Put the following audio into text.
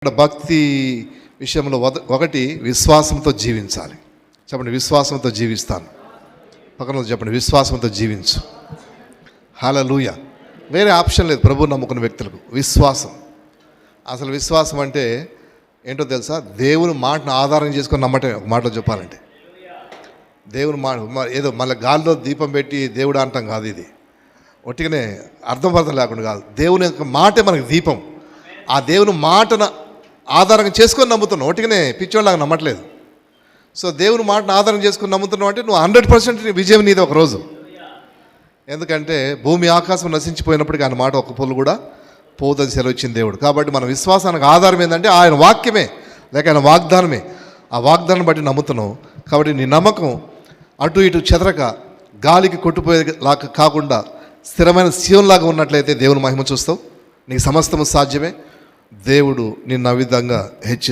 ఇక్కడ భక్తి విషయంలో ఒకటి విశ్వాసంతో జీవించాలి. చెప్పండి, విశ్వాసంతో జీవిస్తాను. పక్కన చెప్పండి, విశ్వాసంతో జీవించు. హల్లెలూయా. వేరే ఆప్షన్ లేదు ప్రభువు నమ్ముకున్న వ్యక్తులకు. విశ్వాసం, అసలు విశ్వాసం అంటే ఏంటో తెలుసా? దేవుని మాటను ఆధారం చేసుకొని నమ్మటమే. ఒక మాటలో చెప్పాలంటే దేవుని మాట ఏదో మళ్ళీ గాలిలో దీపం పెట్టి దేవుడు అంటాం కాదు. ఇది ఒట్టిగానే అర్థం లేకుండా కాదు. దేవుని యొక్క మాటే మనకు దీపం. ఆ దేవుని మాటను ఆధారంగా చేసుకొని నమ్ముతున్నావు. ఒట్టిగానే పిచ్చోళ్ళలాగా నమ్మట్లేదు. సో దేవుని మాటను ఆధారం చేసుకొని నమ్ముతున్నావు అంటే నువ్వు 100% విజయం నీది ఒకరోజు. ఎందుకంటే భూమి ఆకాశం నశించిపోయినప్పటికీ ఆయన మాట ఒక్క పొల్లు కూడా పోదని సెలవిచ్చిన దేవుడు. కాబట్టి మన విశ్వాసానికి ఆధారం ఏంటంటే ఆయన వాక్యమే, లేక ఆయన వాగ్దానమే. ఆ వాగ్దానం బట్టి నమ్ముతున్నావు. కాబట్టి నీ నమ్మకం అటు ఇటు చెదరక గాలికి కొట్టుపోయేలాగా కాకుండా స్థిరమైన శివంలాగా ఉన్నట్లయితే దేవుని మహిమ చూస్తావు. నీకు సమస్తము సాధ్యమే. దేవుడు నిన్ను ఆ విధంగా హెచ్చి